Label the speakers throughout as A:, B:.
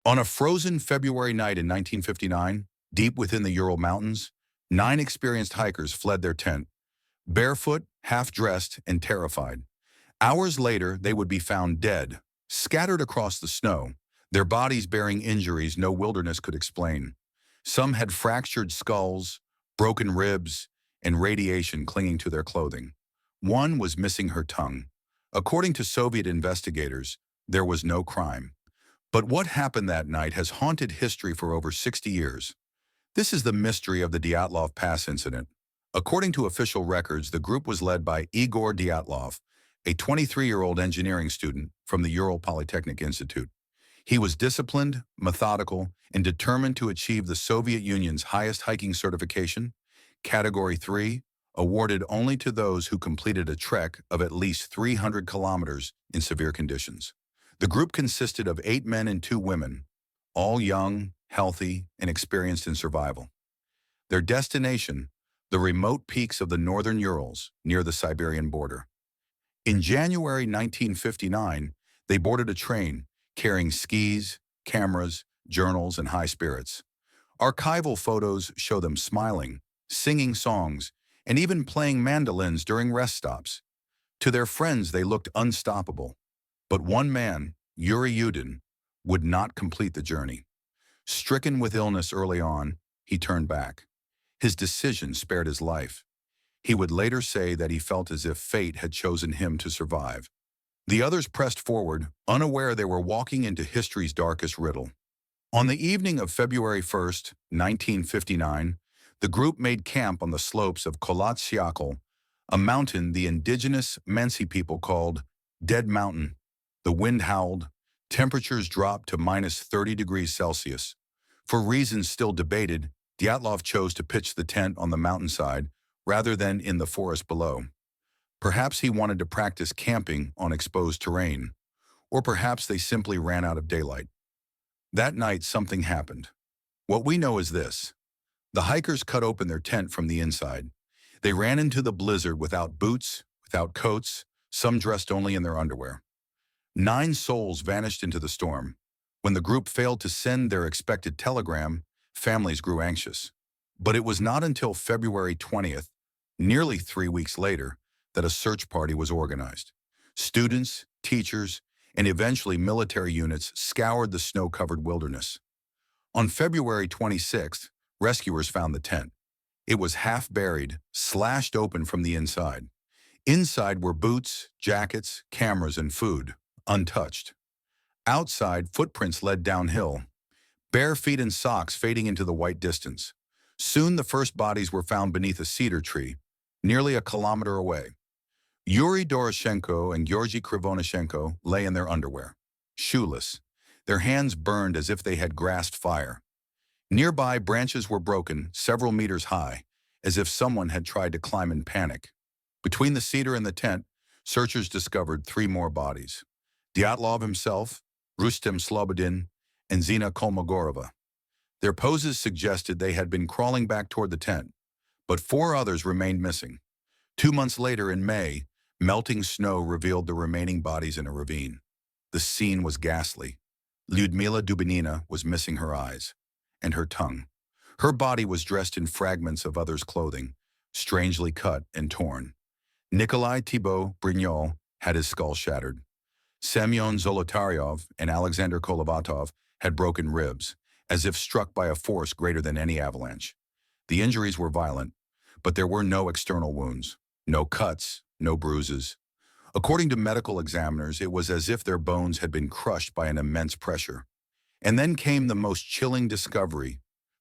A: On a frozen February night in 1959, deep within the Ural Mountains, 9 experienced hikers fled their tent, barefoot, half-dressed, and terrified. Hours later, they would be found dead, scattered across the snow, their bodies bearing injuries no wilderness could explain. Some had fractured skulls, broken ribs, and radiation clinging to their clothing. One was missing her tongue. According to Soviet investigators, there was no crime. But what happened that night has haunted history for over 60 years. This is the mystery of the Dyatlov Pass incident. According to official records, the group was led by Igor Dyatlov, a 23-year-old engineering student from the Ural Polytechnic Institute. He was disciplined, methodical, and determined to achieve the Soviet Union's highest hiking certification, Category 3, awarded only to those who completed a trek of at least 300 kilometers in severe conditions. The group consisted of 8 men and 2 women, all young, healthy, and experienced in survival. Their destination, the remote peaks of the northern Urals near the Siberian border. In January 1959, they boarded a train carrying skis, cameras, journals, and high spirits. Archival photos show them smiling, singing songs, and even playing mandolins during rest stops. To their friends, they looked unstoppable. But one man, Yuri Yudin, would not complete the journey. Stricken with illness early on, he turned back. His decision spared his life. He would later say that he felt as if fate had chosen him to survive. The others pressed forward, unaware they were walking into history's darkest riddle. On the evening of February 1st, 1959, the group made camp on the slopes of Kolatsiakal, a mountain the indigenous Mensi people called Dead Mountain. The wind howled, temperatures dropped to minus 30 degrees Celsius. For reasons still debated, Dyatlov chose to pitch the tent on the mountainside rather than in the forest below. Perhaps he wanted to practice camping on exposed terrain, or perhaps they simply ran out of daylight. That night, something happened. What we know is this. The hikers cut open their tent from the inside. They ran into the blizzard without boots, without coats, some dressed only in their underwear. 9 souls vanished into the storm. When the group failed to send their expected telegram, families grew anxious. But it was not until February 20th, nearly 3 weeks later, that a search party was organized. Students, teachers, and eventually military units scoured the snow-covered wilderness. On February 26th, rescuers found the tent. It was half-buried, slashed open from the inside. Inside were boots, jackets, cameras, and food, untouched. Outside, footprints led downhill, bare feet and socks fading into the white distance. Soon the first bodies were found beneath a cedar tree, nearly a kilometer away. Yuri Doroshenko and Georgy Krivonishenko lay in their underwear, shoeless, their hands burned as if they had grasped fire. Nearby, branches were broken, several meters high, as if someone had tried to climb in panic. Between the cedar and the tent, searchers discovered 3 more bodies. Dyatlov himself, Rustem Slobodin, and Zina Kolmogorova. Their poses suggested they had been crawling back toward the tent, but 4 others remained missing. 2 months later, in May, melting snow revealed the remaining bodies in a ravine. The scene was ghastly. Lyudmila Dubinina was missing her eyes and her tongue. Her body was dressed in fragments of others' clothing, strangely cut and torn. Nikolai Thibault Brignol had his skull shattered. Semyon Zolotaryov and Alexander Kolovatov had broken ribs, as if struck by a force greater than any avalanche. The injuries were violent, but there were no external wounds, no cuts, no bruises. According to medical examiners, it was as if their bones had been crushed by an immense pressure. And then came the most chilling discovery: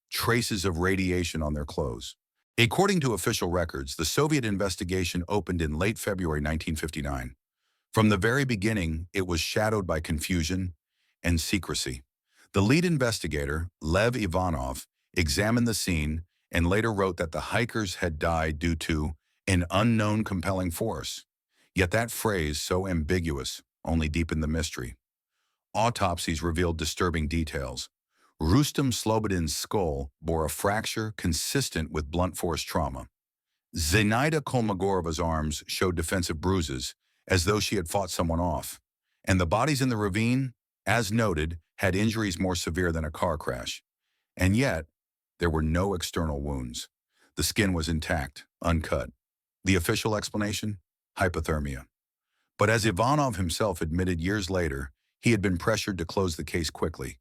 A: traces of radiation on their clothes. According to official records, the Soviet investigation opened in late February 1959. From the very beginning, it was shadowed by confusion and secrecy. The lead investigator, Lev Ivanov, examined the scene and later wrote that the hikers had died due to an unknown compelling force. Yet that phrase, so ambiguous, only deepened the mystery. Autopsies revealed disturbing details. Rustem Slobodin's skull bore a fracture consistent with blunt force trauma. Zinaida Kolmogorova's arms showed defensive bruises, as though she had fought someone off. And the bodies in the ravine, as noted, had injuries more severe than a car crash. And yet, there were no external wounds. The skin was intact, uncut. The official explanation? Hypothermia. But as Ivanov himself admitted years later, he had been pressured to close the case quickly.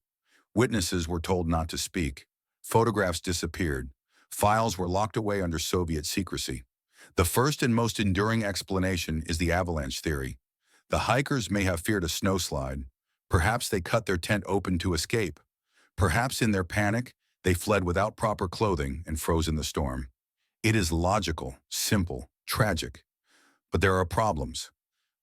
A: Witnesses were told not to speak. Photographs disappeared. Files were locked away under Soviet secrecy. The first and most enduring explanation is the avalanche theory. The hikers may have feared a snowslide. Perhaps they cut their tent open to escape. Perhaps in their panic, they fled without proper clothing and froze in the storm. It is logical, simple, tragic. But there are problems.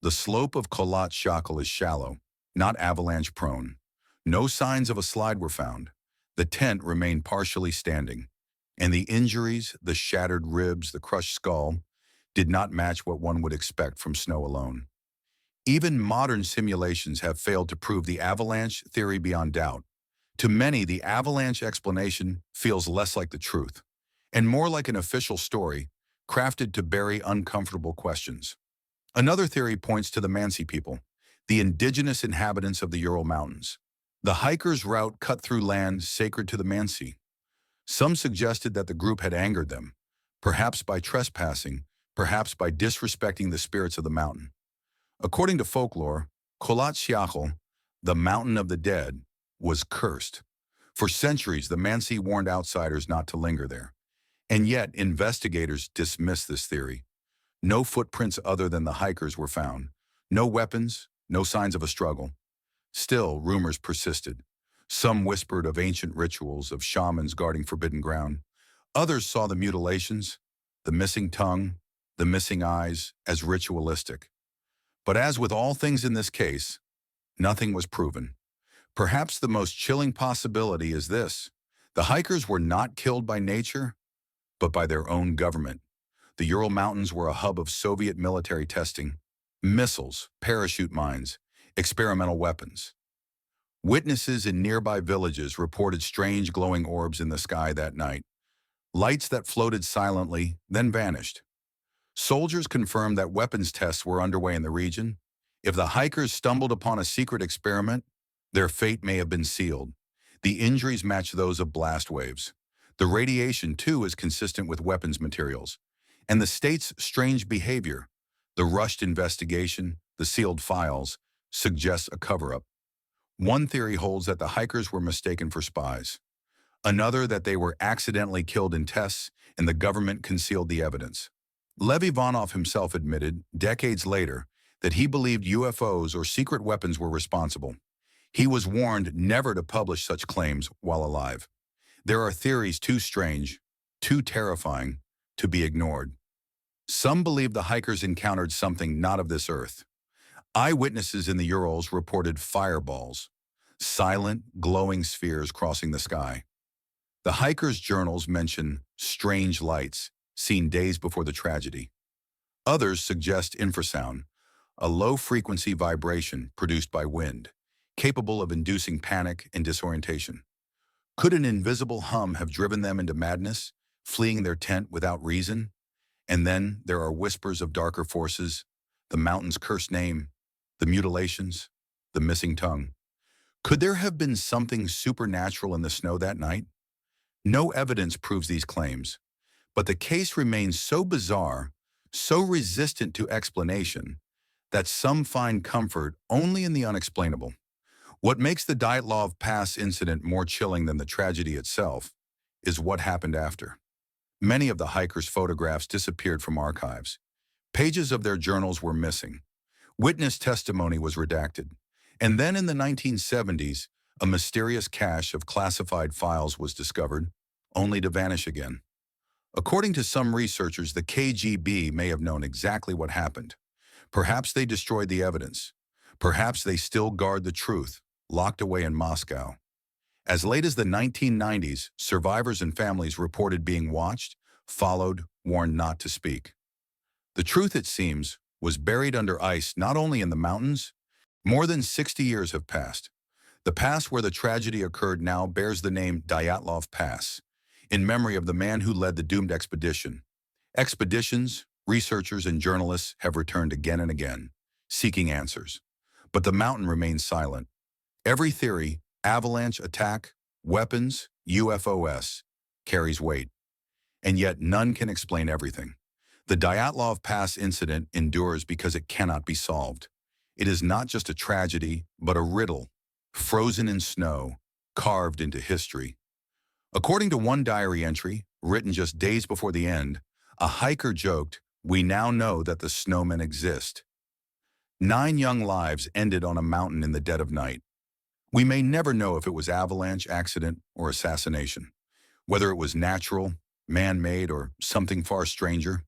A: The slope of Kholat Shakal is shallow, not avalanche-prone. No signs of a slide were found. The tent remained partially standing. And the injuries, the shattered ribs, the crushed skull, did not match what one would expect from snow alone. Even modern simulations have failed to prove the avalanche theory beyond doubt. To many, the avalanche explanation feels less like the truth, and more like an official story crafted to bury uncomfortable questions. Another theory points to the Mansi people, the indigenous inhabitants of the Ural Mountains. The hikers' route cut through land sacred to the Mansi. Some suggested that the group had angered them, perhaps by trespassing, perhaps by disrespecting the spirits of the mountain. According to folklore, Kholat Shakal, the mountain of the dead, was cursed. For centuries, the Mansi warned outsiders not to linger there. And yet, investigators dismissed this theory. No footprints other than the hikers were found. No weapons, no signs of a struggle. Still, rumors persisted. Some whispered of ancient rituals, of shamans guarding forbidden ground. Others saw the mutilations, the missing tongue, the missing eyes, as ritualistic. But as with all things in this case, nothing was proven. Perhaps the most chilling possibility is this: the hikers were not killed by nature, but by their own government. The Ural Mountains were a hub of Soviet military testing, missiles, parachute mines, experimental weapons. Witnesses in nearby villages reported strange glowing orbs in the sky that night, lights that floated silently, then vanished. Soldiers confirmed that weapons tests were underway in the region. If the hikers stumbled upon a secret experiment, their fate may have been sealed. The injuries match those of blast waves. The radiation, too, is consistent with weapons materials. And the state's strange behavior, the rushed investigation, the sealed files, suggests a cover-up. One theory holds that the hikers were mistaken for spies. Another that they were accidentally killed in tests and the government concealed the evidence. Lev Ivanov himself admitted, decades later, that he believed UFOs or secret weapons were responsible. He was warned never to publish such claims while alive. There are theories too strange, too terrifying, to be ignored. Some believe the hikers encountered something not of this earth. Eyewitnesses in the Urals reported fireballs, silent, glowing spheres crossing the sky. The hikers' journals mention strange lights seen days before the tragedy. Others suggest infrasound, a low-frequency vibration produced by wind, capable of inducing panic and disorientation. Could an invisible hum have driven them into madness, fleeing their tent without reason? And then there are whispers of darker forces, the mountain's cursed name, the mutilations, the missing tongue. Could there have been something supernatural in the snow that night? No evidence proves these claims, but the case remains so bizarre, so resistant to explanation, that some find comfort only in the unexplainable. What makes the Dyatlov Pass incident more chilling than the tragedy itself is what happened after. Many of the hikers' photographs disappeared from archives. Pages of their journals were missing. Witness testimony was redacted. And then in the 1970s, a mysterious cache of classified files was discovered, only to vanish again. According to some researchers, the KGB may have known exactly what happened. Perhaps they destroyed the evidence. Perhaps they still guard the truth, locked away in Moscow. As late as the 1990s, survivors and families reported being watched, followed, warned not to speak. The truth, it seems, was buried under ice not only in the mountains. More than 60 years have passed. The pass where the tragedy occurred now bears the name Dyatlov Pass, in memory of the man who led the doomed expedition. Expeditions, researchers, and journalists have returned again and again, seeking answers. But the mountain remains silent. Every theory, Avalanche attack, weapons, UFOs, carries weight. And yet none can explain everything. The Dyatlov Pass incident endures because it cannot be solved. It is not just a tragedy, but a riddle, frozen in snow, carved into history. According to one diary entry, written just days before the end, a hiker joked, "We now know that the snowmen exist." 9 young lives ended on a mountain in the dead of night. We may never know if it was avalanche, accident, or assassination. Whether it was natural, man-made, or something far stranger.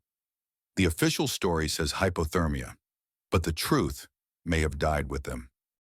A: The official story says hypothermia, but the truth may have died with them.